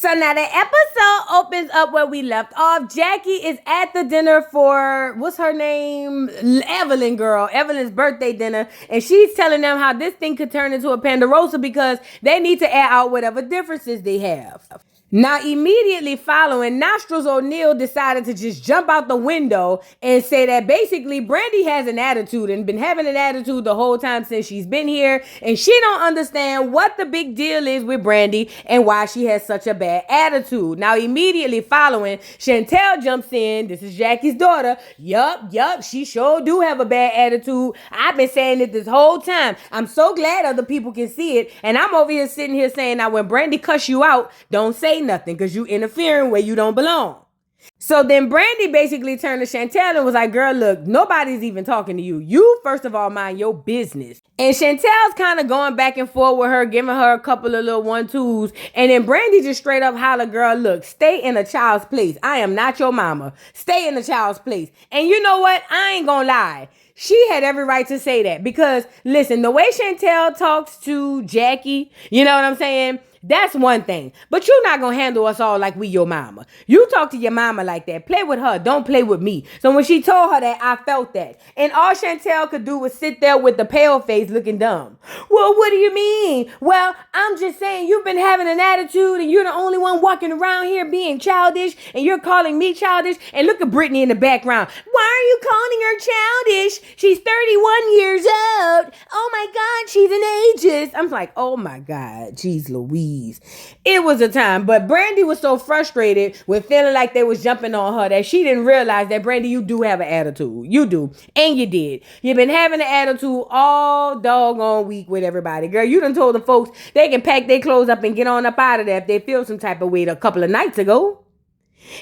So now the episode opens up where we left off. Jackie is at the dinner for, what's her name? Evelyn's birthday dinner. And she's telling them how this thing could turn into a Pandarosa because they need to air out whatever differences they have. Now, immediately following, Nostrils O'Neal decided to just jump out the window and say that basically Brandy has an attitude and been having an attitude the whole time since she's been here. And she don't understand what the big deal is with Brandy and why she has such a bad attitude. Now, immediately following, Chantel jumps in. This is Jackie's daughter. Yup, she sure do have a bad attitude. I've been saying it this whole time. I'm so glad other people can see it. And I'm over here sitting here saying, now when Brandy cuss you out, don't say nothing because you interfering where you don't belong. So then Brandy basically turned to Chantel and was like, girl, look, nobody's even talking to you. You, first of all, mind your business. And Chantel's kind of going back and forth with her, giving her a couple of little 1-2s. And then Brandy just straight up holler, girl, look, stay in a child's place. I am not your mama. Stay in a child's place. And you know what? I ain't gonna lie. She had every right to say that because, listen, the way Chantel talks to Jackie, you know what I'm saying? That's one thing. But you're not going to handle us all like we your mama. You talk to your mama like that. Play with her. Don't play with me. So when she told her that, I felt that. And all Chantel could do was sit there with the pale face looking dumb. Well, what do you mean? Well, I'm just saying you've been having an attitude and you're the only one walking around here being childish and you're calling me childish. And look at Britney in the background. Why are you calling her childish? She's 31 years old. Oh my God, she's an ageist. I'm like, oh my God, geez Louise. It was a time, but Brandy was so frustrated with feeling like they was jumping on her that she didn't realize that, Brandy, you do have an attitude. You do. And you did. You've been having an attitude all doggone week with everybody. Girl, you done told the folks they can pack their clothes up and get on up out of there if they feel some type of way a couple of nights ago.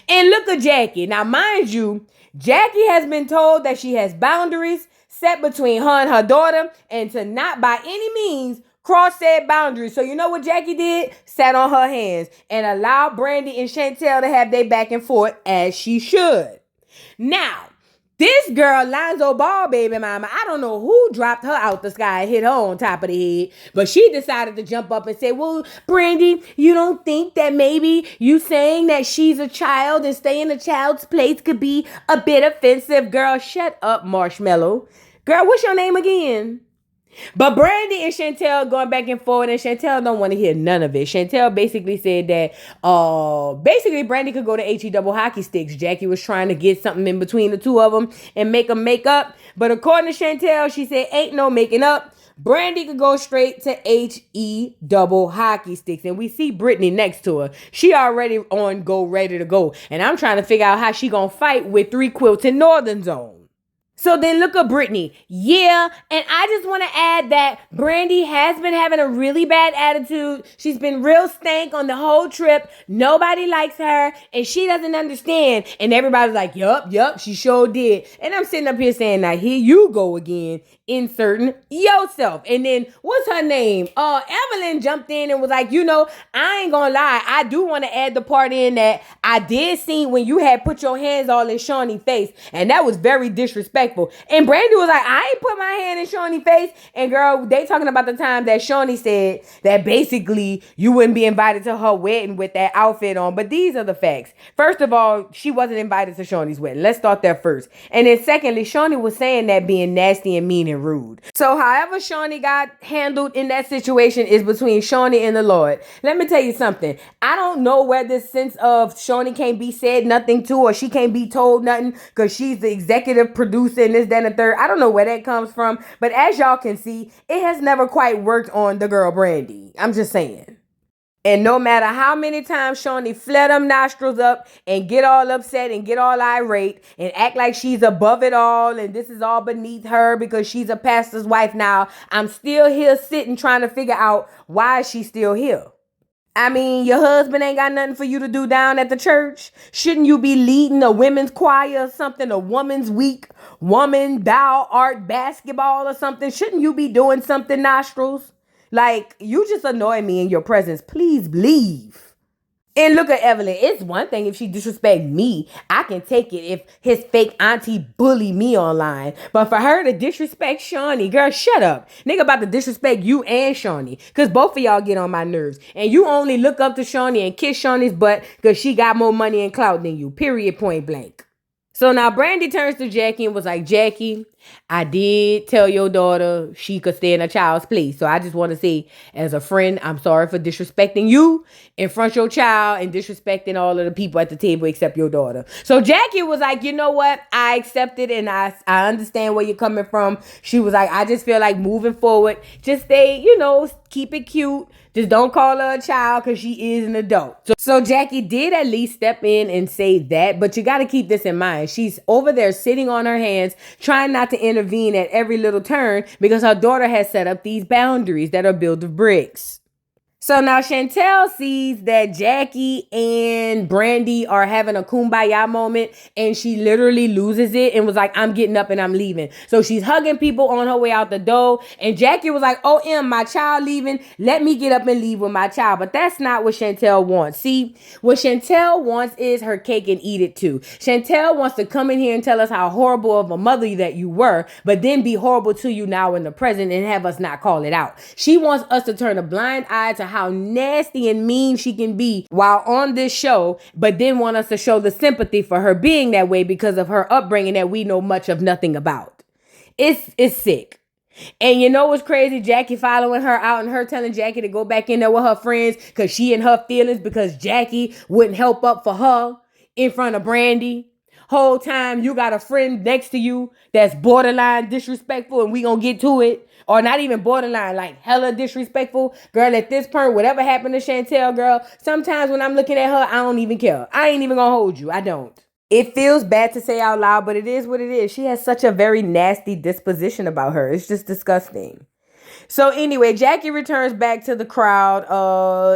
And look at Jackie. Now, mind you, Jackie has been told that she has boundaries set between her and her daughter and to not by any means cross said boundaries. So you know what Jackie did? Sat on her hands and allowed Brandy and Chantel to have their back and forth as she should. Now, this girl, Lonzo Ball baby mama, I don't know who dropped her out the sky and hit her on top of the head, but she decided to jump up and say, well, Brandy, you don't think that maybe you saying that she's a child and stay in a child's place could be a bit offensive? Girl, shut up, Marshmallow. Girl, what's your name again? But Brandy and Chantel going back and forth, and Chantel don't want to hear none of it. Chantel basically said that Brandy could go to HE double hockey sticks. Jackie was trying to get something in between the two of them and make them make up. But according to Chantel, she said ain't no making up. Brandy could go straight to HE double hockey sticks. And we see Britney next to her. She already on go, ready to go. And I'm trying to figure out how she gonna fight with 3 quilts in Northern Zone. So then look at Britney. Yeah, and I just want to add that Brandy has been having a really bad attitude. She's been real stank on the whole trip. Nobody likes her, and she doesn't understand. And everybody's like, yup, she sure did. And I'm sitting up here saying, now here you go again, inserting yourself. And then, what's her name? Evelyn jumped in and was like, you know, I ain't gonna lie. I do want to add the part in that I did see when you had put your hands all in Shawnee's face, and that was very disrespectful. And Brandy was like, I ain't put my hand in Shawnee's face. And girl, they talking about the time that Shawnee said that basically you wouldn't be invited to her wedding with that outfit on. But these are the facts. First of all, she wasn't invited to Shawnee's wedding. Let's start there first. And then secondly, Shawnee was saying that being nasty and mean and rude. So however Shawnee got handled in that situation is between Shawnee and the Lord. Let me tell you something. I don't know where this sense of Shawnee can't be said nothing to, or she can't be told nothing because she's the executive producer and this, that, and the third. I don't know where that comes from. But as y'all can see, it has never quite worked on the girl Brandy. I'm just saying. And no matter how many times Shawnee fled them nostrils up and get all upset and get all irate and act like she's above it all and this is all beneath her because she's a pastor's wife now, I'm still here sitting trying to figure out why she's still here. I mean, your husband ain't got nothing for you to do down at the church. Shouldn't you be leading a women's choir or something, a woman's week, woman, thou art basketball or something? Shouldn't you be doing something, nostrils? Like, you just annoy me in your presence. Please leave. And look at Evelyn. It's one thing if she disrespect me. I can take it if his fake auntie bully me online. But for her to disrespect Shawnee, girl, shut up. Nigga about to disrespect you and Shawnee. Because both of y'all get on my nerves. And you only look up to Shawnee and kiss Shawnee's butt because she got more money and clout than you. Period, point blank. So now Brandy turns to Jackie and was like, Jackie, I did tell your daughter she could stay in a child's place. So I just want to say, as a friend, I'm sorry for disrespecting you in front of your child and disrespecting all of the people at the table except your daughter. So Jackie was like, you know what? I accept it and I understand where you're coming from. She was like, I just feel like moving forward, just stay, keep it cute. Just don't call her a child because she is an adult. So Jackie did at least step in and say that, but you got to keep this in mind. She's over there sitting on her hands, trying not to intervene at every little turn because her daughter has set up these boundaries that are built of bricks. So now Chantel sees that Jackie and Brandy are having a kumbaya moment and she literally loses it and was like, I'm getting up and I'm leaving. So she's hugging people on her way out the door and Jackie was like, oh, my child leaving. Let me get up and leave with my child. But that's not what Chantel wants. See, what Chantel wants is her cake and eat it too. Chantel wants to come in here and tell us how horrible of a mother that you were, but then be horrible to you now in the present and have us not call it out. She wants us to turn a blind eye to how nasty and mean she can be while on this show, but then want us to show the sympathy for her being that way because of her upbringing that we know much of nothing about. It's sick. And you know what's crazy? Jackie following her out and her telling Jackie to go back in there with her friends because she in her feelings because Jackie wouldn't help up for her in front of Brandy. Whole time you got a friend next to you that's borderline disrespectful and we gonna get to it. Or not even borderline, like hella disrespectful. Girl, at this point, whatever happened to Chantel, girl, sometimes when I'm looking at her, I don't even care. I ain't even gonna hold you. I don't. It feels bad to say out loud, but it is what it is. She has such a very nasty disposition about her. It's just disgusting. So anyway, Jackie returns back to the crowd.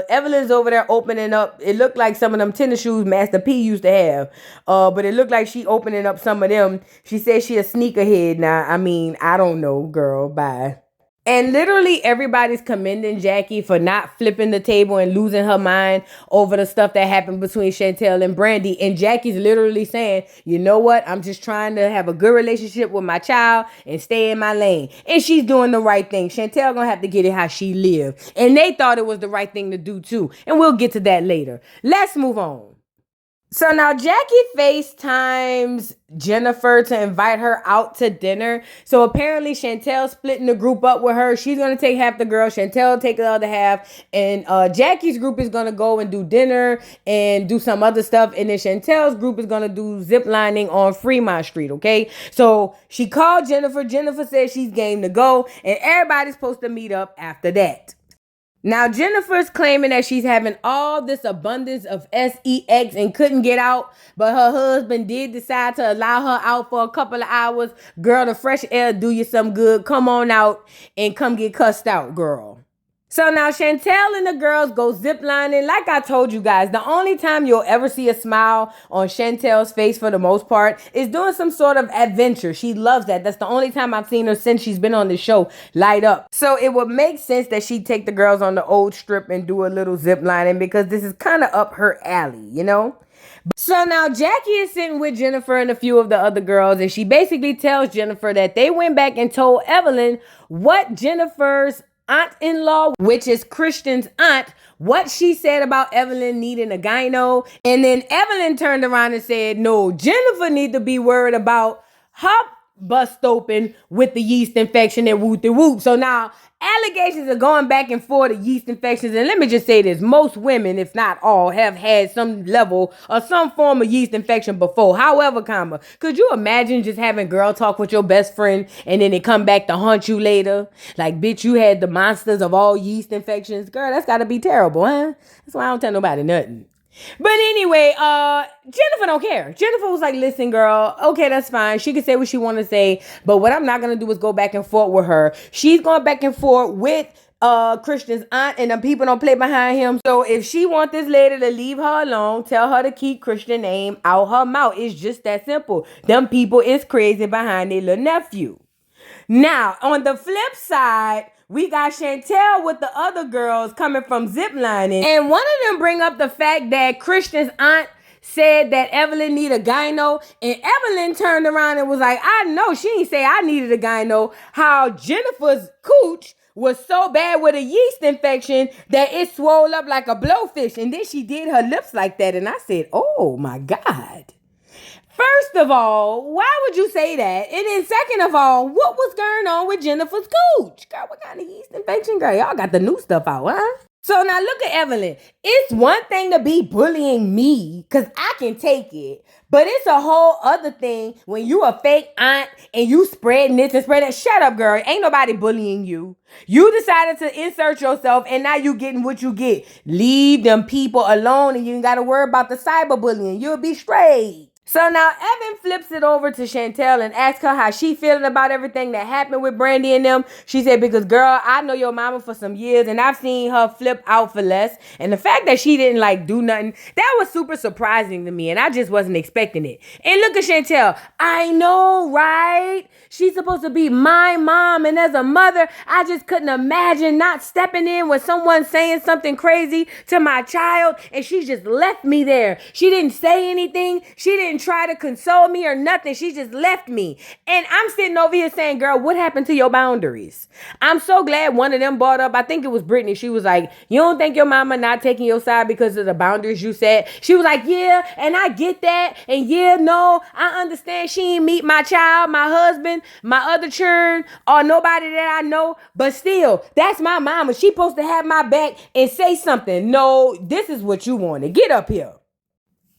Evelyn's over there opening up. It looked like some of them tennis shoes Master P used to have. But it looked like she opening up some of them. She says she a sneakerhead now. I mean, I don't know, girl. Bye. And literally everybody's commending Jackie for not flipping the table and losing her mind over the stuff that happened between Chantel and Brandy. And Jackie's literally saying, you know what? I'm just trying to have a good relationship with my child and stay in my lane. And she's doing the right thing. Chantel gonna have to get it how she lived. And they thought it was the right thing to do too. And we'll get to that later. Let's move on. So now Jackie FaceTimes Jennifer to invite her out to dinner. So apparently Chantel's splitting the group up with her. She's going to take half the girls. Chantel will take the other half. And Jackie's group is going to go and do dinner and do some other stuff. And then Chantel's group is going to do ziplining on Fremont Street, okay? So she called Jennifer. Jennifer said she's game to go. And everybody's supposed to meet up after that. Now, Jennifer's claiming that she's having all this abundance of sex and couldn't get out, but her husband did decide to allow her out for a couple of hours. Girl, the fresh air do you some good. Come on out and come get cussed out, girl. So now Chantel and the girls go ziplining. Like I told you guys, the only time you'll ever see a smile on Chantel's face for the most part is doing some sort of adventure. She loves that. That's the only time I've seen her since she's been on the show light up. So it would make sense that she'd take the girls on the old strip and do a little ziplining because this is kind of up her alley, you know? So now Jackie is sitting with Jennifer and a few of the other girls, and she basically tells Jennifer that they went back and told Evelyn what Jennifer's aunt-in-law, which is Christian's aunt, what she said about Evelyn needing a gyno. And then Evelyn turned around and said, no, Jennifer need to be worried about her bust open with the yeast infection and whoop. So now allegations are going back and forth of yeast infections. And let me just say this, most women, if not all, have had some level or some form of yeast infection before. However, could you imagine just having girl talk with your best friend and then it come back to haunt you later? Like, bitch, you had the monsters of all yeast infections. Girl, that's gotta be terrible, huh? That's why I don't tell nobody nothing. But anyway, Jennifer don't care. Jennifer was like, listen, girl, okay, that's fine. She can say what she want to say. But what I'm not going to do is go back and forth with her. She's going back and forth with Christian's aunt, and the people don't play behind him. So if she want this lady to leave her alone, tell her to keep Christian's name out her mouth. It's just that simple. Them people is crazy behind their little nephew. Now, on the flip side, we got Chantel with the other girls coming from Ziplining. And one of them bring up the fact that Christian's aunt said that Evelyn need a gyno, and Evelyn turned around and was like, I know she ain't say I needed a gyno. How Jennifer's cooch was so bad with a yeast infection that it swelled up like a blowfish. And then she did her lips like that. And I said, oh my God. First of all, why would you say that? And then second of all, what was going on with Jennifer's cooch? Girl, what kind of yeast infection? Girl, y'all got the new stuff out, huh? So now look at Evelyn. It's one thing to be bullying me, because I can take it. But it's a whole other thing when you a fake aunt and you spreading this and spreading that. Shut up, girl. Ain't nobody bullying you. You decided to insert yourself and now you getting what you get. Leave them people alone and you ain't got to worry about the cyberbullying. You'll be straight. So now Evan flips it over to Chantel and asks her how she feeling about everything that happened with Brandy and them. She said, because girl, I know your mama for some years and I've seen her flip out for less. And the fact that she didn't like do nothing, that was super surprising to me. And I just wasn't expecting it. And look at Chantel. I know, right? She's supposed to be my mom. And as a mother, I just couldn't imagine not stepping in when someone's saying something crazy to my child. And she just left me there. She didn't say anything. She didn't try to console me or nothing. She just left me. And I'm sitting over here saying, girl, what happened to your boundaries? I'm so glad one of them brought up, I think it was Britney. She was like, you don't think your mama not taking your side because of the boundaries you set? She was like, yeah, and I get that. And yeah, no, I understand she ain't meet my child, my husband, my other children, or nobody that I know. But still, that's my mama. She supposed to have my back and say something. No, this is what you wanted. Get up here.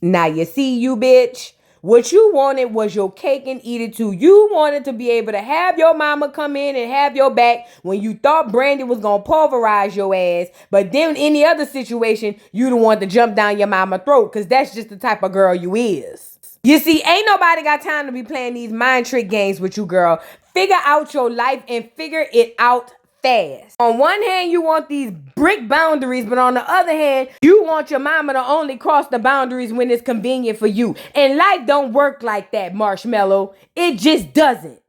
Now you see, you bitch, what you wanted was your cake and eat it too. You wanted to be able to have your mama come in and have your back when you thought Brandy was going to pulverize your ass. But then any other situation, you don't want to jump down your mama's throat because that's just the type of girl you is. You see, ain't nobody got time to be playing these mind trick games with you, girl. Figure out your life and figure it out fast. On one hand, you want these brick boundaries, but on the other hand, you want your mama to only cross the boundaries when it's convenient for you. And life don't work like that, Marshmallow. It just doesn't.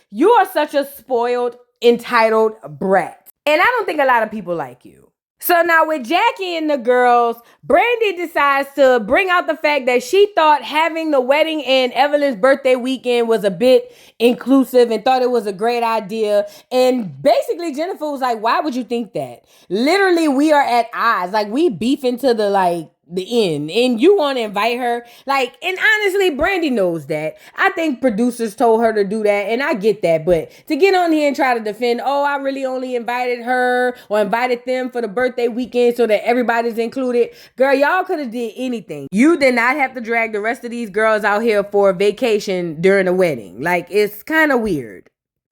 You are such a spoiled, entitled brat. And I don't think a lot of people like you. So now with Jackie and the girls, Brandy decides to bring out the fact that she thought having the wedding and Evelyn's birthday weekend was a bit inclusive and thought it was a great idea. And basically Jennifer was like, why would you think that? Literally, we are at odds. Like, we beefing to the end, and you want to invite her, and honestly, Brandy knows that. I think producers told her to do that, and I get that, but to get on here and try to defend, oh, I really only invited her or invited them for the birthday weekend so that everybody's included. Girl, y'all could have did anything. You did not have to drag the rest of these girls out here for a vacation during a wedding. It's kind of weird.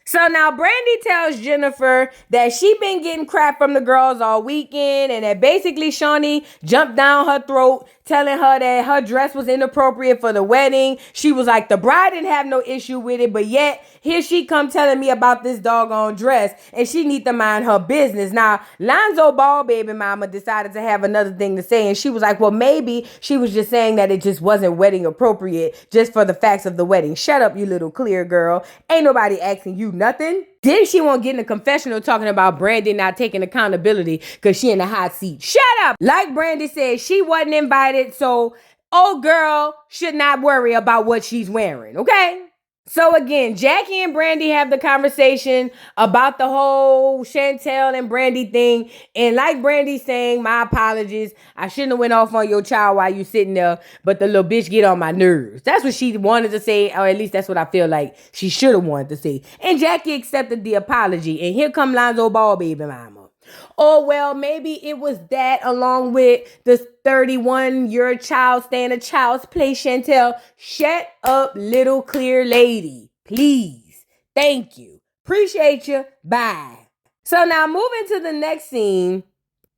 So now Brandy tells Jennifer that she been getting crap from the girls all weekend and that basically Shawnee jumped down her throat telling her that her dress was inappropriate for the wedding. She was like, the bride didn't have no issue with it, but yet here she come telling me about this doggone dress and she need to mind her business. Now, Lonzo Ball baby mama decided to have another thing to say, and she was like, well, maybe she was just saying that it just wasn't wedding appropriate just for the facts of the wedding. Shut up, you little clear girl. Ain't nobody asking you nothing. Then she won't get in a confessional talking about Brandy not taking accountability because she in the hot seat. Shut up. Like Brandy said, she wasn't invited, so old girl should not worry about what she's wearing, okay? So again, Jackie and Brandy have the conversation about the whole Chantel and Brandy thing. And like Brandy saying, my apologies. I shouldn't have went off on your child while you sitting there, but the little bitch get on my nerves. That's what she wanted to say, or at least that's what I feel like she should have wanted to say. And Jackie accepted the apology. And here come Lonzo Ball baby mama. Oh, well, maybe it was that along with the 31-year child staying a child's place. Chantel, shut up, little clear lady. Please. Thank you. Appreciate you. Bye. So now moving to the next scene,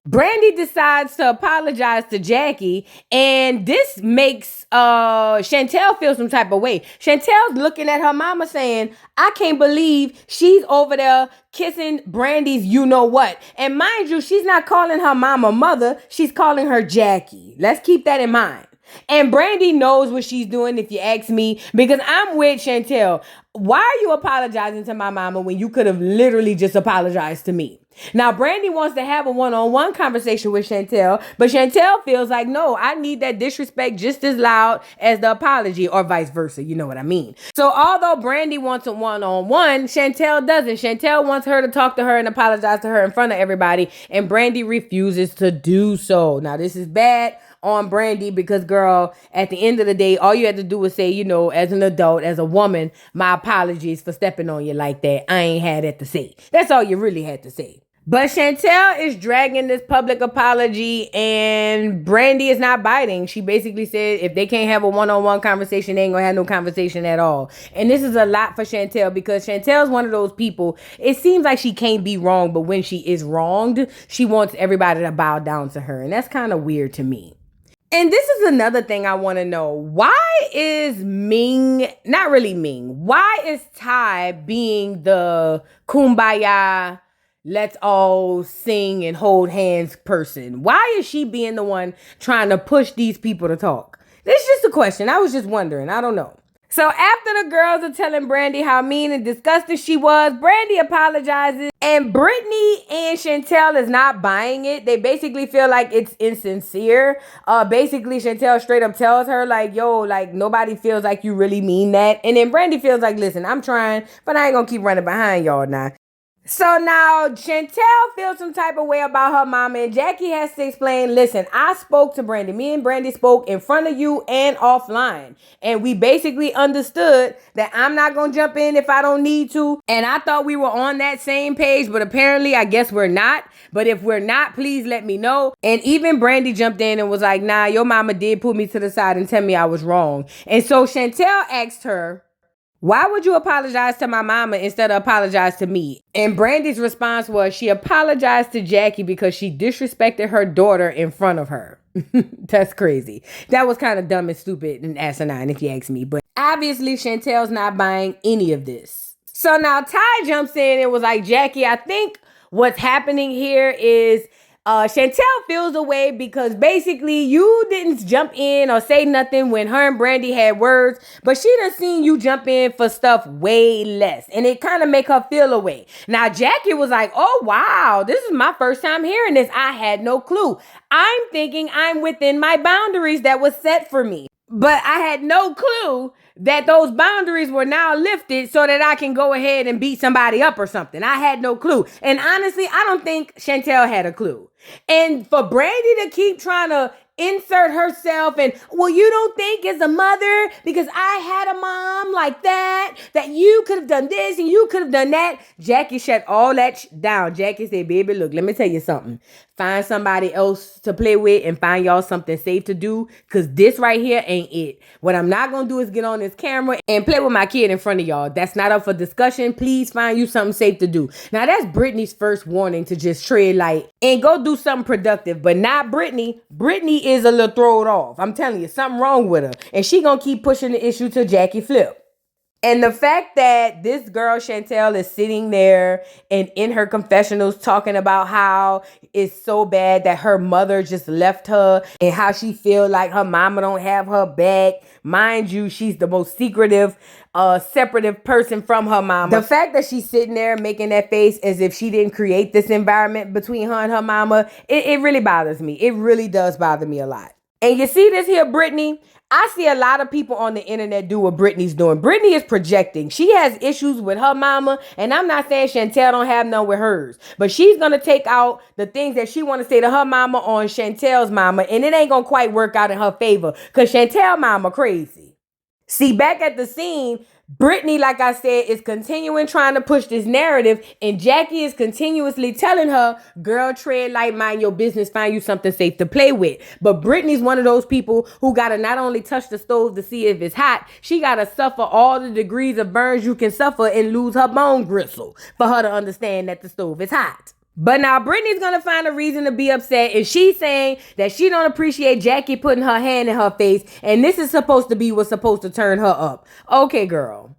Brandy decides to apologize to Jackie, and this makes Chantel feel some type of way. Chantel's looking at her mama saying, I can't believe she's over there kissing Brandy's you-know-what. And mind you, she's not calling her mama mother. She's calling her Jackie. Let's keep that in mind. And Brandy knows what she's doing, if you ask me, because I'm with Chantel. Why are you apologizing to my mama when you could have literally just apologized to me? Now, Brandy wants to have a one-on-one conversation with Chantel, but Chantel feels like, no, I need that disrespect just as loud as the apology, or vice versa. You know what I mean? So although Brandy wants a one-on-one, Chantel doesn't. Chantel wants her to talk to her and apologize to her in front of everybody, and Brandy refuses to do so. Now, this is bad on Brandy because, girl, at the end of the day, all you had to do was say, as an adult, as a woman, my apologies for stepping on you like that. I ain't had that to say. That's all you really had to say. But Chantel is dragging this public apology, and Brandy is not biting. She basically said if they can't have a one-on-one conversation, they ain't gonna have no conversation at all. And this is a lot for Chantel because Chantel's one of those people, it seems like she can't be wrong, but when she is wronged, she wants everybody to bow down to her. And that's kind of weird to me. And this is another thing I want to know. Why is Ming, not really Ming, why is Ty being the kumbaya, let's all sing and hold hands person? Why is she being the one trying to push these people to talk? This is just a question. I was just wondering. I don't know. So after the girls are telling Brandy how mean and disgusting she was, Brandy apologizes, and Britney and Chantel is not buying it. They basically feel like it's insincere. Basically, Chantel straight up tells her, like, yo, like, nobody feels like you really mean that. And then Brandy feels like, listen, I'm trying, but I ain't gonna keep running behind y'all now. So now Chantel feels some type of way about her mama, and Jackie has to explain, listen, I spoke to Brandy. Me and Brandy spoke in front of you and offline. And we basically understood that I'm not going to jump in if I don't need to. And I thought we were on that same page, but apparently I guess we're not. But if we're not, please let me know. And even Brandy jumped in and was like, nah, your mama did put me to the side and tell me I was wrong. And so Chantel asked her, why would you apologize to my mama instead of apologize to me? And Brandy's response was she apologized to Jackie because she disrespected her daughter in front of her. That's crazy. That was kind of dumb and stupid and asinine if you ask me. But obviously Chantel's not buying any of this. So now Ty jumps in and was like, Jackie, I think what's happening here is Chantel feels away because basically you didn't jump in or say nothing when her and Brandy had words, but she done seen you jump in for stuff way less, and it kind of make her feel away. Now Jackie was like, oh wow, this is my first time hearing this. I had no clue. I'm thinking I'm within my boundaries that was set for me, but I had no clue that those boundaries were now lifted so that I can go ahead and beat somebody up or something. I had no clue. And honestly, I don't think Chantel had a clue. And for Brandy to keep trying to insert herself and, well, you don't think as a mother, because I had a mom like that you could have done this and you could have done that. Jackie shut all that down. Jackie said, baby, look, let me tell you something. Find somebody else to play with and find y'all something safe to do, because this right here ain't it. What I'm not going to do is get on this camera and play with my kid in front of y'all. That's not up for discussion. Please find you something safe to do. Now, that's Britney's first warning to just tread light and go do something productive, but not Britney. Britney is a little thrown off. I'm telling you, something wrong with her. And she going to keep pushing the issue till Jackie flip. And the fact that this girl, Chantel, is sitting there and in her confessionals talking about how it's so bad that her mother just left her and how she feel like her mama don't have her back. Mind you, she's the most secretive, separative person from her mama. The fact that she's sitting there making that face as if she didn't create this environment between her and her mama, it really bothers me. It really does bother me a lot. And you see this here, Britney? I see a lot of people on the internet do what Britney's doing. Britney is projecting. She has issues with her mama, and I'm not saying Chantel don't have none with hers, but she's going to take out the things that she want to say to her mama on Chantel's mama, and it ain't going to quite work out in her favor because Chantel mama crazy. See, back at the scene, Britney, like I said, is continuing trying to push this narrative, and Jackie is continuously telling her, girl, tread light, mind your business, find you something safe to play with. But Britney's one of those people who got to not only touch the stove to see if it's hot, she got to suffer all the degrees of burns you can suffer and lose her bone gristle for her to understand that the stove is hot. But now Britney's going to find a reason to be upset, and she's saying that she don't appreciate Jackie putting her hand in her face, and this is supposed to be what's supposed to turn her up. Okay, girl.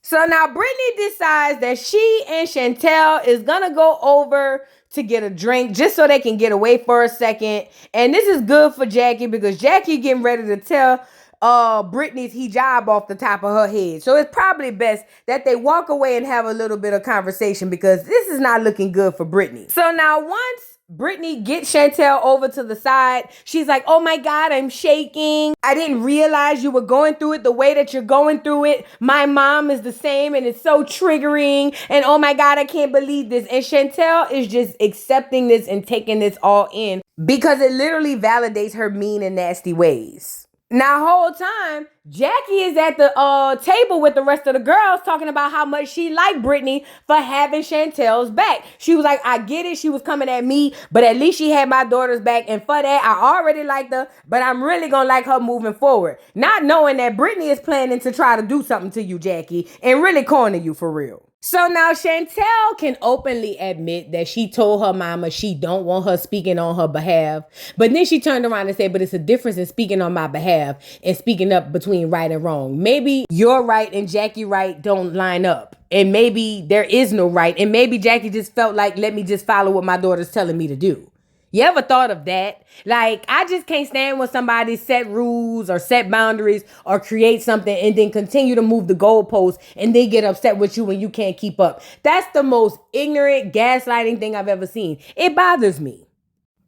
So now Britney decides that she and Chantel is going to go over to get a drink just so they can get away for a second. And this is good for Jackie because Jackie getting ready to tell Britney's hijab off the top of her head. So it's probably best that they walk away and have a little bit of conversation because this is not looking good for Britney. So now once Britney gets Chantel over to the side, she's like, oh my God, I'm shaking. I didn't realize you were going through it the way that you're going through it. My mom is the same and it's so triggering. And oh my God, I can't believe this. And Chantel is just accepting this and taking this all in because it literally validates her mean and nasty ways. Now, whole time, Jackie is at the table with the rest of the girls talking about how much she liked Britney for having Chantel's back. She was like, I get it. She was coming at me, but at least she had my daughter's back. And for that, I already liked her, but I'm really going to like her moving forward. Not knowing that Britney is planning to try to do something to you, Jackie, and really corner you for real. So now Chantel can openly admit that she told her mama she don't want her speaking on her behalf. But then she turned around and said, but it's a difference in speaking on my behalf and speaking up between right and wrong. Maybe your right and Jackie right don't line up. And maybe there is no right. And maybe Jackie just felt like, let me just follow what my daughter's telling me to do. You ever thought of that? Like, I just can't stand when somebody set rules or set boundaries or create something and then continue to move the goalposts and they get upset with you when you can't keep up. That's the most ignorant gaslighting thing I've ever seen. It bothers me.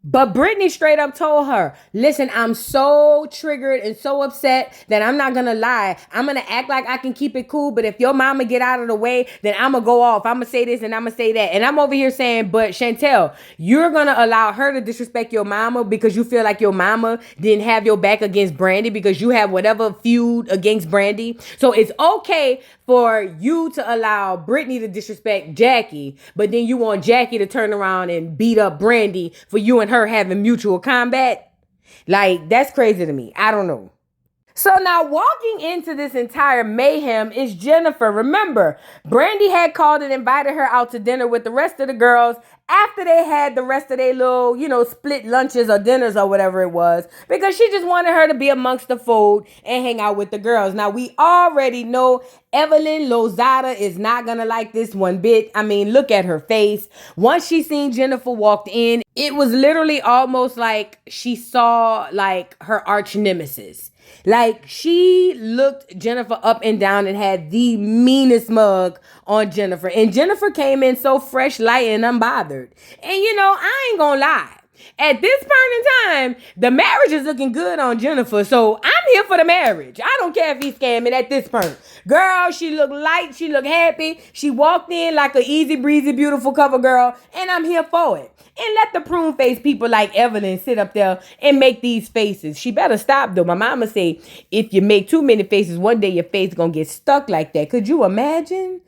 But Britney straight up told her, listen, I'm so triggered and so upset that I'm not going to lie. I'm going to act like I can keep it cool. But if your mama get out of the way, then I'm going to go off. I'm going to say this and I'm going to say that. And I'm over here saying, but Chantel, you're going to allow her to disrespect your mama because you feel like your mama didn't have your back against Brandy because you have whatever feud against Brandy. So it's okay for you to allow Britney to disrespect Jackie, but then you want Jackie to turn around and beat up Brandy for you and her having mutual combat. Like, that's crazy to me. I don't know. So now walking into this entire mayhem is Jennifer. Remember, Brandy had called and invited her out to dinner with the rest of the girls after they had the rest of their little, split lunches or dinners or whatever it was, because she just wanted her to be amongst the fold and hang out with the girls. Now, we already know Evelyn Lozada is not going to like this one bit. I mean, look at her face. Once she seen Jennifer walked in, it was literally almost like she saw like her arch nemesis. Like, she looked Jennifer up and down and had the meanest mug on Jennifer. And Jennifer came in so fresh, light, and unbothered. And I ain't gonna lie. At this point in time, the marriage is looking good on Jennifer. So I'm here for the marriage. I don't care if he's scamming at this point. Girl, she looked light. She looked happy. She walked in like an easy breezy, beautiful cover girl. And I'm here for it. And let the prune face people like Evelyn sit up there and make these faces. She better stop though. My mama say, if you make too many faces, one day your face gonna get stuck like that. Could you imagine?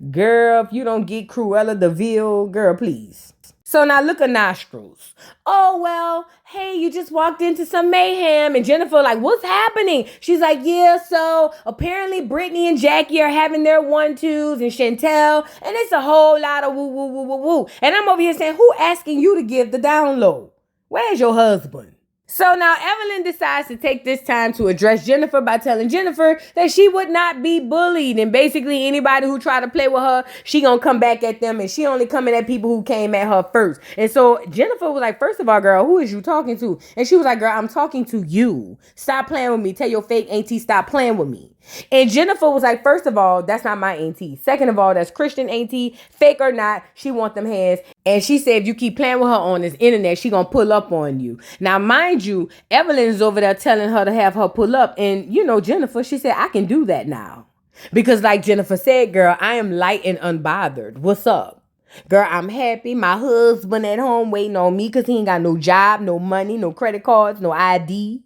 Girl, if you don't get Cruella de Vil, girl, please. So now look at nostrils. Oh, well, hey, you just walked into some mayhem. And Jennifer like, what's happening? She's like, yeah, so apparently Britney and Jackie are having their 1-2s and Chantel. And it's a whole lot of woo, woo, woo, woo, woo. And I'm over here saying, who asking you to give the download? Where's your husband? So now Evelyn decides to take this time to address Jennifer by telling Jennifer that she would not be bullied. And basically anybody who try to play with her, she gonna come back at them. And she only coming at people who came at her first. And so Jennifer was like, first of all, girl, who is you talking to? And she was like, girl, I'm talking to you. Stop playing with me. Tell your fake auntie stop playing with me. And Jennifer was like, first of all, that's not my auntie. Second of all, that's Christian auntie. Fake or not, she want them hands. And she said, if you keep playing with her on this internet, she gonna pull up on you. Now, mind you, Evelyn's over there telling her to have her pull up. And Jennifer, she said, I can do that now. Because like Jennifer said, girl, I am light and unbothered. What's up? Girl, I'm happy. My husband at home waiting on me because he ain't got no job, no money, no credit cards, no ID.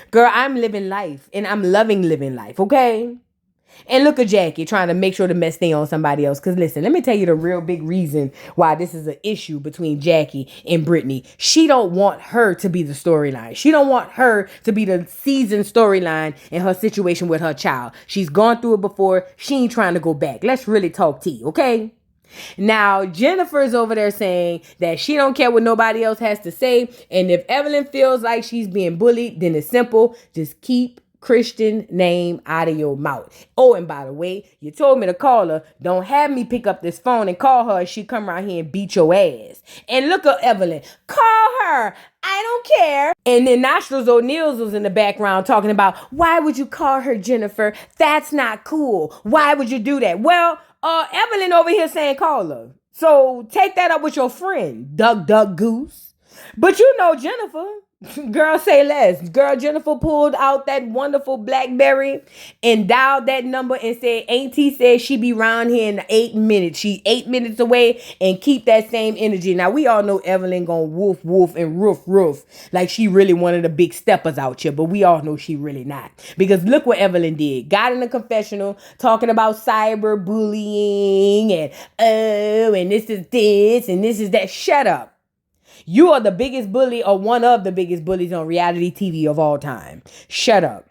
Girl, I'm living life and I'm loving living life, okay? And look at Jackie trying to make sure the mess stay on somebody else. Because listen, let me tell you the real big reason why this is an issue between Jackie and Britney. She don't want her to be the storyline. She don't want her to be the season storyline in her situation with her child. She's gone through it before. She ain't trying to go back. Let's really talk tea, okay? Now, Jennifer's over there saying that she don't care what nobody else has to say. And if Evelyn feels like she's being bullied, then it's simple. Just keep Christian name out of your mouth. Oh, and by the way, you told me to call her. Don't have me pick up this phone and call her. She come around here and beat your ass. And look at Evelyn. Call her. I don't care. And then Nostrils O'Neill's was in the background talking about, why would you call her Jennifer? That's not cool. Why would you do that? Well, Evelyn over here saying call her. So take that up with your friend, Duck Duck Goose. But you know Jennifer. Girl, say less. Girl, Jennifer pulled out that wonderful BlackBerry and dialed that number and said, Auntie said she be around here in 8 minutes. She 8 minutes away, and keep that same energy. Now, we all know Evelyn gonna woof, woof, and roof, like she really one of the big steppers out here, but we all know she really not. Because look what Evelyn did. Got in the confessional talking about cyberbullying and, and this is this and this is that. Shut up. You are the biggest bully or one of the biggest bullies on reality TV of all time. Shut up.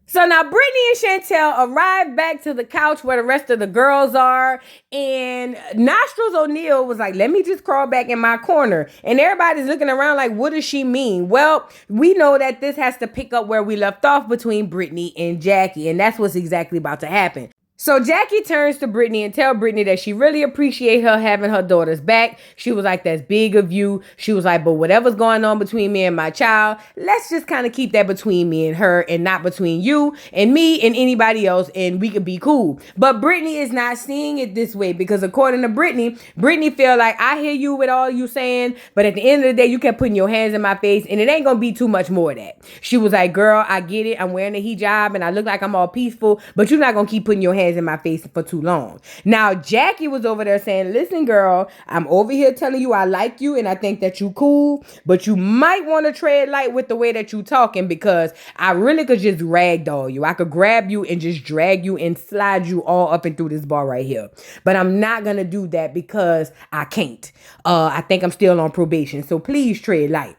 So now Britney and Chantel arrived back to the couch where the rest of the girls are. And Nostrils O'Neill was like, let me just crawl back in my corner. And everybody's looking around like, what does she mean? Well, we know that this has to pick up where we left off between Britney and Jackie. And that's what's exactly about to happen. So Jackie turns to Britney and tell Britney that she really appreciates her having her daughters back. She was like, that's big of you. She was like, but whatever's going on between me and my child, let's just kind of keep that between me and her and not between you and me and anybody else, and we could be cool. But Britney is not seeing it this way, because according to Britney feel like, I hear you with all you saying, but at the end of the day, you kept putting your hands in my face and it ain't gonna be too much more of that. She was like, girl, I get it. I'm wearing a hijab and I look like I'm all peaceful, but you're not gonna keep putting your hands in my face for too long. Now, Jackie was over there saying, listen, girl, I'm over here telling you I like you and I think that you cool, but you might want to tread light with the way that you talking, because I really could just ragdoll you. I could grab you and just drag you and slide you all up and through this bar right here. But I'm not going to do that because I can't. I think I'm still on probation. So please tread light.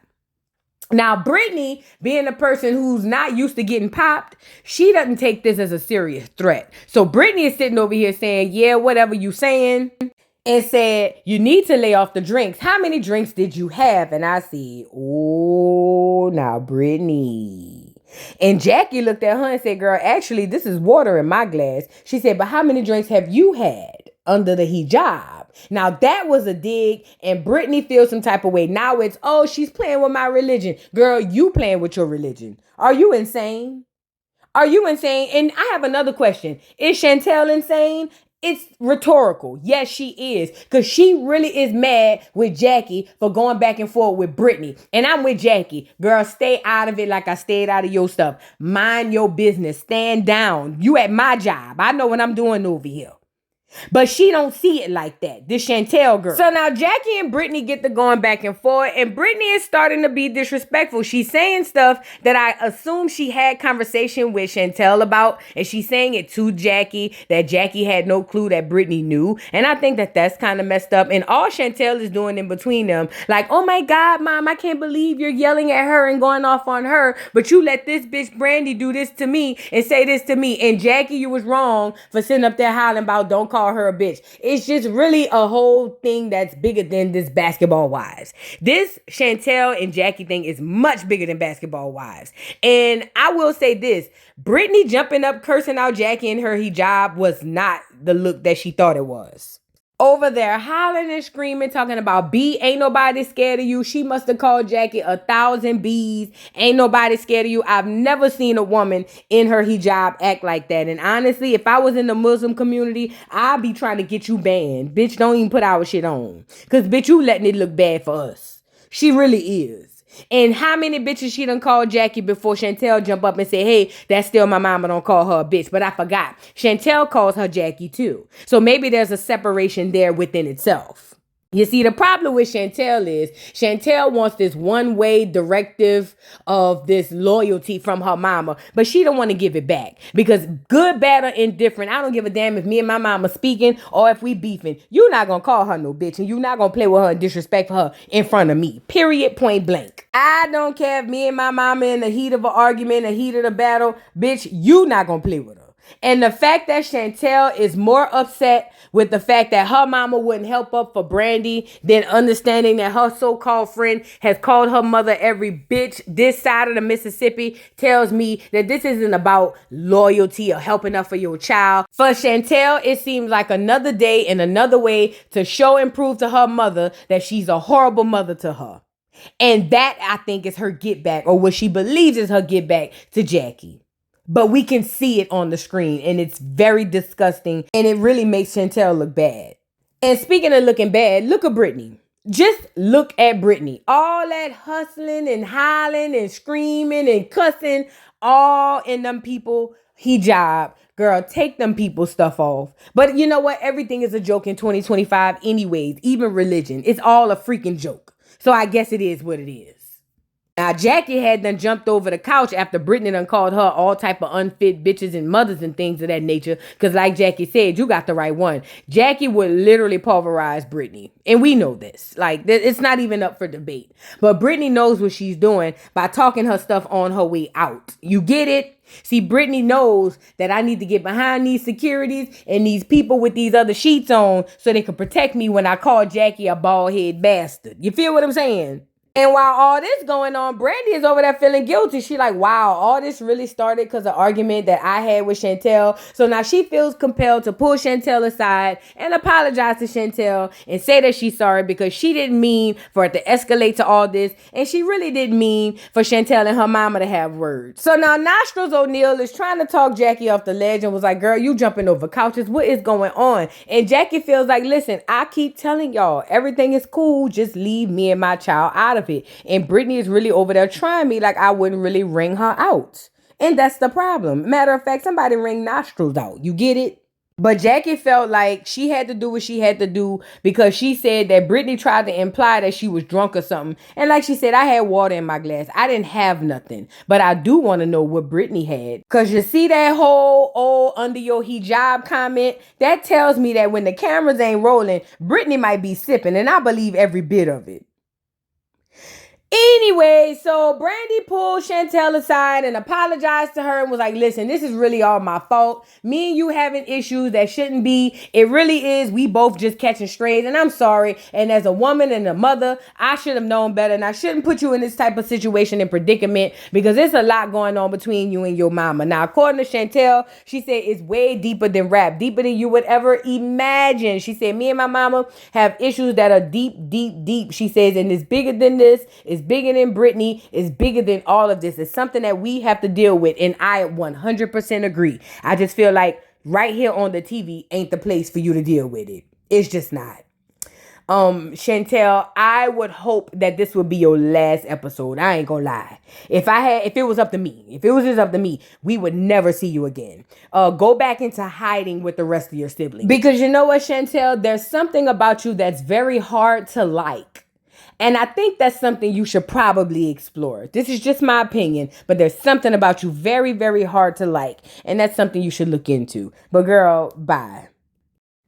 Now, Britney, being a person who's not used to getting popped, she doesn't take this as a serious threat. So Britney is sitting over here saying, yeah, whatever you saying, and said, you need to lay off the drinks. How many drinks did you have? And I said, oh, now Britney. And Jackie looked at her and said, girl, actually, this is water in my glass. She said, but how many drinks have you had under the hijab? Now, that was a dig, and Britney feels some type of way. Now it's, oh, she's playing with my religion. Girl, you playing with your religion. Are you insane? Are you insane? And I have another question. Is Chantel insane? It's rhetorical. Yes, she is. Because she really is mad with Jackie for going back and forth with Britney. And I'm with Jackie. Girl, stay out of it like I stayed out of your stuff. Mind your business. Stand down. You at my job. I know what I'm doing over here. But she don't see it like that. This Chantel girl. So now Jackie and Britney get to going back and forth, and Britney is starting to be disrespectful. She's saying stuff that I assume she had conversation with Chantel about, and she's saying it to Jackie, that Jackie had no clue that Britney knew. And I think that that's kind of messed up. And all Chantel is doing in between them, like, oh my God, Mom, I can't believe you're yelling at her and going off on her, but you let this bitch Brandy do this to me and say this to me. And Jackie, you was wrong for sitting up there hollering about don't call her a bitch. It's just really a whole thing that's bigger than this Basketball Wives. This Chantel and Jackie thing is much bigger than Basketball Wives. And I will say this, Britney jumping up, cursing out Jackie in her hijab was not the look that she thought it was. Over there hollering and screaming, talking about B, ain't nobody scared of you. She must have called Jackie 1,000 B's. Ain't nobody scared of you. I've never seen a woman in her hijab act like that. And honestly, if I was in the Muslim community, I'd be trying to get you banned. Bitch, don't even put our shit on. Because, bitch, you letting it look bad for us. She really is. And how many bitches she done called Jackie before Chantel jump up and say, hey, that's still my mama, don't call her a bitch. But I forgot. Chantel calls her Jackie too. So maybe there's a separation there within itself. You see, the problem with Chantel is Chantel wants this one-way directive of this loyalty from her mama, but she don't want to give it back because good, bad, or indifferent, I don't give a damn if me and my mama speaking or if we beefing. You're not going to call her no bitch and you're not going to play with her and disrespect her in front of me. Period, point blank. I don't care if me and my mama in the heat of an argument, the heat of the battle, bitch, you not going to play with her. And the fact that Chantel is more upset with the fact that her mama wouldn't help up for Brandy than understanding that her so-called friend has called her mother every bitch this side of the Mississippi tells me that this isn't about loyalty or helping up for your child. For Chantel, it seems like another day and another way to show and prove to her mother that she's a horrible mother to her. And that, I think, is her get back, or what she believes is her get back to Jackie. But we can see it on the screen, and it's very disgusting, and it really makes Chantel look bad. And speaking of looking bad, look at Britney. Just look at Britney. All that hustling and hollering and screaming and cussing, all in them people hijab. Girl, take them people stuff off. But you know what? Everything is a joke in 2025 anyways, even religion. It's all a freaking joke. So I guess it is what it is. Now, Jackie had done jumped over the couch after Britney done called her all type of unfit bitches and mothers and things of that nature. Because like Jackie said, you got the right one. Jackie would literally pulverize Britney. And we know this. Like, it's not even up for debate. But Britney knows what she's doing by talking her stuff on her way out. You get it? See, Britney knows that I need to get behind these securities and these people with these other sheets on so they can protect me when I call Jackie a bald-head bastard. You feel what I'm saying? And while all this going on, Brandy is over there feeling guilty. She like, wow, all this really started because of argument that I had with Chantel. So now she feels compelled to pull Chantel aside and apologize to Chantel and say that she's sorry because she didn't mean for it to escalate to all this. And she really didn't mean for Chantel and her mama to have words. So now Nostrils O'Neal is trying to talk Jackie off the ledge and was like, girl, you jumping over couches. What is going on? And Jackie feels like, listen, I keep telling y'all, everything is cool. Just leave me and my child out of it. And Britney is really over there trying me like I wouldn't really ring her out. And that's the problem. Matter of fact, somebody ring Nostrils out. You get it? But Jackie felt like she had to do what she had to do because she said that Britney tried to imply that she was drunk or something. And like she said, I had water in my glass. I didn't have nothing. But I do want to know what Britney had. Because you see that whole, oh, under your hijab comment? That tells me that when the cameras ain't rolling, Britney might be sipping. And I believe every bit of it. Anyway, so Brandy pulled Chantel aside and apologized to her and was like, listen, this is really all my fault. Me and you having issues that shouldn't be. It really is. We both just catching strays and I'm sorry. And as a woman and a mother, I should have known better and I shouldn't put you in this type of situation and predicament because there's a lot going on between you and your mama. Now, according to Chantel, she said it's way deeper than rap, deeper than you would ever imagine. She said, me and my mama have issues that are deep, deep, deep. She says, and it's bigger than this. It's bigger than Britney. It's bigger than all of this. It's something that we have to deal with. And I 100% agree. I just feel like right here on the TV ain't the place for you to deal with it. It's just not. Chantel, I would hope that this would be your last episode. I ain't gonna lie. If it was up to me, we would never see you again. Go back into hiding with the rest of your siblings. Because you know what, Chantel? There's something about you that's very hard to like. And I think that's something you should probably explore. This is just my opinion, but there's something about you very, very hard to like. And that's something you should look into. But girl, bye.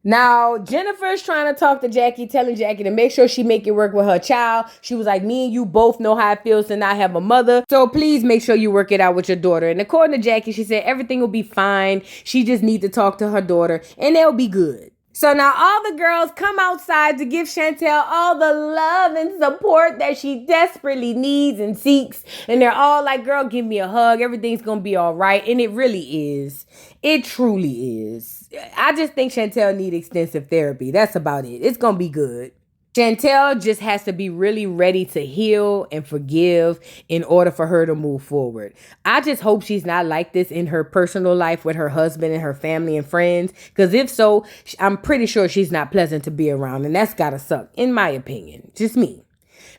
Now, Jennifer's trying to talk to Jackie, telling Jackie to make sure she make it work with her child. She was like, me and you both know how it feels to not have a mother. So please make sure you work it out with your daughter. And according to Jackie, she said everything will be fine. She just needs to talk to her daughter and they'll be good. So now all the girls come outside to give Chantel all the love and support that she desperately needs and seeks. And they're all like, girl, give me a hug. Everything's going to be all right. And it really is. It truly is. I just think Chantel needs extensive therapy. That's about it. It's going to be good. Chantel just has to be really ready to heal and forgive in order for her to move forward. I just hope she's not like this in her personal life with her husband and her family and friends. Because if so, I'm pretty sure she's not pleasant to be around. And that's gotta suck, in my opinion. Just me.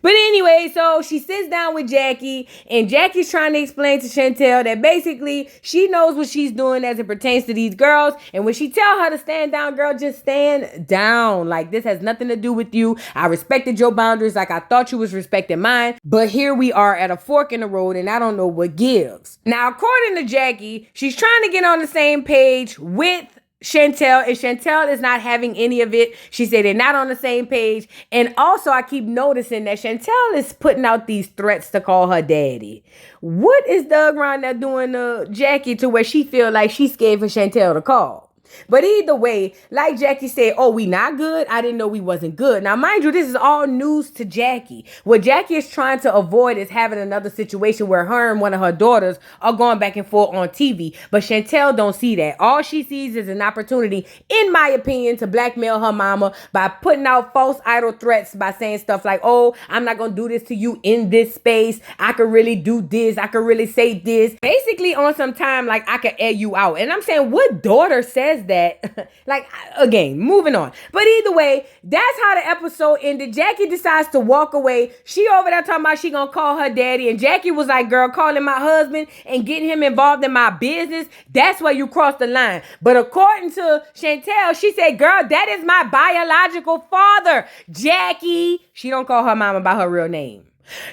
But anyway, so she sits down with Jackie and Jackie's trying to explain to Chantel that basically she knows what she's doing as it pertains to these girls. And when she tell her to stand down, girl, just stand down. Like, this has nothing to do with you. I respected your boundaries like I thought you was respecting mine. But here we are at a fork in the road and I don't know what gives. Now, according to Jackie, she's trying to get on the same page with Chantel, and Chantel is not having any of it. She said they're not on the same page. And also, I keep noticing that Chantel is putting out these threats to call her daddy. What is Doug around there doing to Jackie to where she feel like she's scared for Chantel to call? But either way, like Jackie said, oh, we not good? I didn't know we wasn't good. Now, mind you, this is all news to Jackie. What Jackie is trying to avoid is having another situation where her and one of her daughters are going back and forth on TV. But Chantel don't see that. All she sees is an opportunity, in my opinion, to blackmail her mama by putting out false idle threats by saying stuff like, oh, I'm not going to do this to you in this space. I could really do this. I could really say this. Basically on some time, like I could air you out. And I'm saying, what daughter says that? Like, again, moving on. But either way, that's how the episode ended. Jackie decides to walk away. She over there talking about she gonna call her daddy, and Jackie was like, girl, calling my husband and getting him involved in my business, that's where you cross the line. But according to Chantel, she said, girl, that is my biological father. Jackie, she don't call her mama by her real name.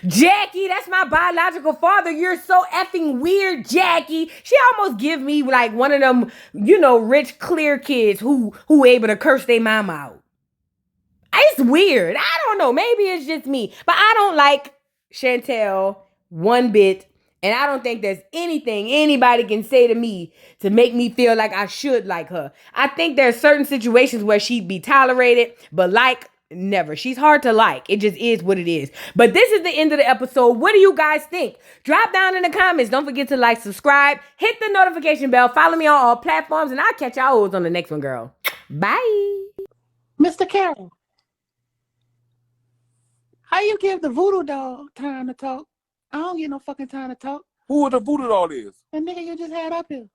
Jackie, that's my biological father. You're so effing weird, Jackie. She almost give me like one of them, rich, clear kids who able to curse their mama out. It's weird. I don't know. Maybe it's just me. But I don't like Chantel one bit. And I don't think there's anything anybody can say to me to make me feel like I should like her. I think there's certain situations where she'd be tolerated, but never. She's hard to like. It just is what it is. But this is the end of the episode. What do you guys think? Drop down in the comments. Don't forget to like, subscribe, hit the notification bell, follow me on all platforms, and I'll catch y'all on the next one, girl. Bye. Mr. Carroll, how you give the voodoo doll time to talk? I don't get no fucking time to talk. Who the voodoo doll is? The nigga you just had up here.